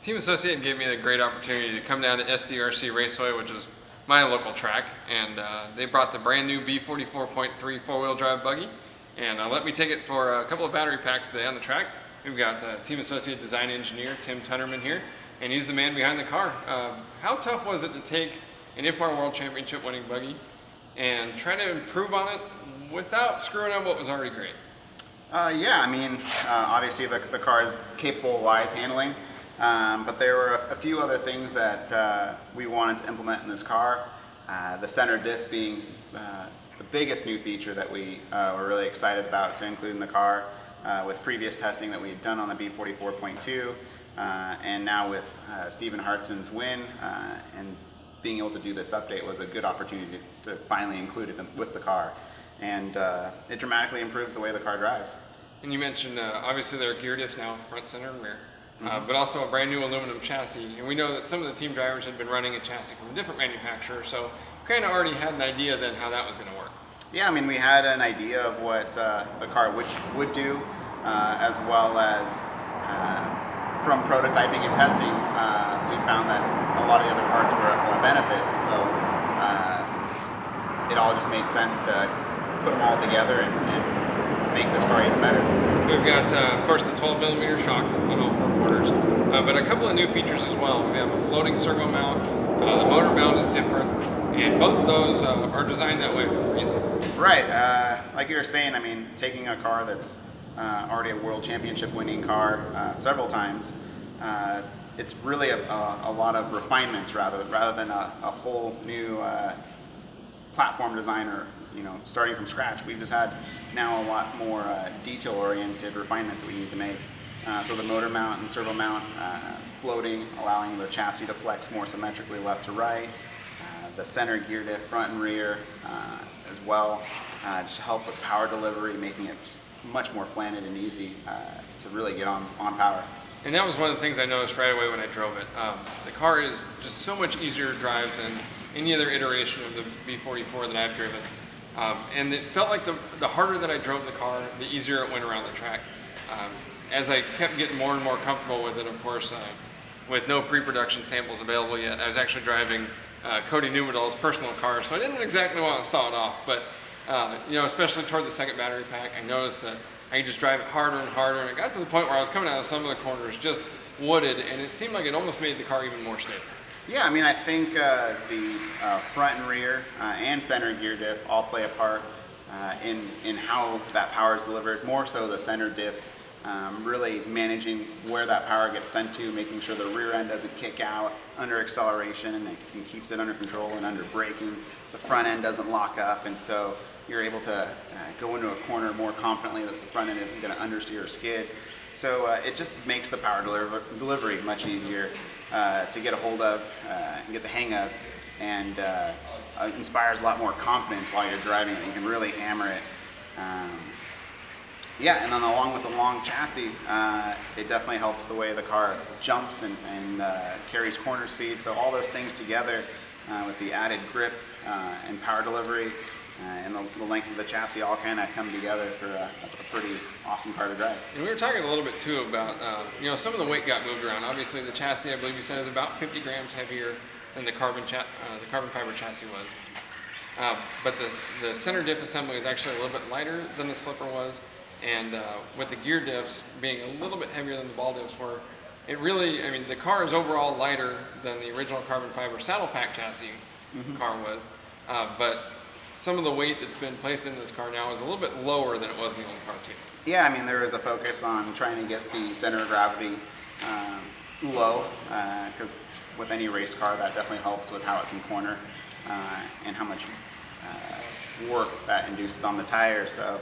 Team Associated gave me the great opportunity to come down to SDRC Raceway, which is my local track, and they brought the brand new B44.3 four-wheel drive buggy, and let me take it for a couple of battery packs today on the track. We've got Team Associated design engineer Tim Tunnerman here, and he's the man behind the car. How tough was it to take an IFMAR World Championship winning buggy and try to improve on it without screwing up what was already great? Yeah, I mean, obviously the car is capable of wise handling, but there were a few other things that we wanted to implement in this car. The center diff being the biggest new feature that we were really excited about to include in the car, with previous testing that we had done on the B44.2, and now with Stephen Hartson's win, and being able to do this update was a good opportunity to finally include it with the car. And it dramatically improves the way the car drives. And you mentioned, obviously there are gear diffs now, front, center, and rear, but also a brand new aluminum chassis. And we know that some of the team drivers had been running a chassis from a different manufacturer, so we kind of already had an idea then how that was going to work. Yeah, I mean, we had an idea of what the car would do, as well as from prototyping and testing, we found that a lot of the other parts were a benefit. So it all just made sense to put them all together and make this car even better. We've got, of course, the 12mm shocks on all four quarters, but a couple of new features as well. We have a floating servo mount, the motor mount is different, and both of those are designed that way for a reason. Right, like you were saying, I mean, taking a car that's already a World Championship winning car several times, it's really a lot of refinements rather than a whole new platform design, or starting from scratch. We've just had now a lot more detail-oriented refinements that we need to make. So the motor mount and servo mount floating, allowing the chassis to flex more symmetrically left to right. The center gear diff, front and rear, as well, just to help with power delivery, making it just much more planted and easy to really get on power. And that was one of the things I noticed right away when I drove it. The car is just so much easier to drive than any other iteration of the B44 that I've driven. And it felt like the harder that I drove the car, the easier it went around the track. As I kept getting more and more comfortable with it, of course, with no pre-production samples available yet, I was actually driving Cody Newman's personal car, so I didn't exactly want to saw it off, but especially toward the second battery pack, I noticed that I could just drive it harder and harder, and it got to the point where I was coming out of some of the corners just wooded, and it seemed like it almost made the car even more stable. Yeah, I mean, I think the front and rear and center gear diff all play a part in how that power is delivered. More so the center diff, really managing where that power gets sent to, making sure the rear end doesn't kick out under acceleration and keeps it under control and under braking. The front end doesn't lock up, and so you're able to go into a corner more confidently that the front end isn't going to understeer or skid. So it just makes the power delivery much easier to get a hold of and get the hang of, and inspires a lot more confidence while you're driving it. You can really hammer it. Yeah, and then along with the long chassis, it definitely helps the way the car jumps and carries corner speed. So all those things together with the added grip and power delivery and the length of the chassis all kind of come together for a pretty awesome car to drive. And we were talking a little bit too about, some of the weight got moved around. Obviously the chassis, I believe you said, is about 50 grams heavier than the carbon fiber chassis was. But the center diff assembly is actually a little bit lighter than the slipper was. And with the gear diffs being a little bit heavier than the ball diffs were, it really, I mean, the car is overall lighter than the original carbon fiber saddle pack chassis car was, but some of the weight that's been placed into this car now is a little bit lower than it was in the old car too. Yeah, I mean, there is a focus on trying to get the center of gravity low, because with any race car that definitely helps with how it can corner and how much work that induces on the tires. So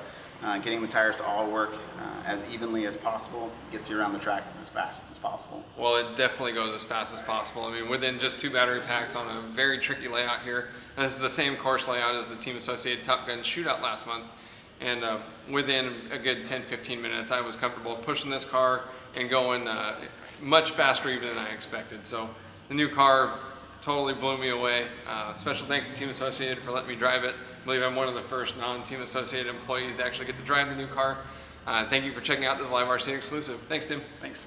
getting the tires to all work as evenly as possible gets you around the track as fast as possible. Well, it definitely goes as fast as possible. I mean, within just 2 battery packs on a very tricky layout here, and this is the same course layout as the Team Associated Top Gun shootout last month, and within a good 10-15 minutes I was comfortable pushing this car and going much faster even than I expected. So the new car totally blew me away. Special thanks to Team Associated for letting me drive it. I believe I'm one of the first non-Team Associated employees to actually get to drive the new car. Thank you for checking out this LiveRC exclusive. Thanks, Tim. Thanks.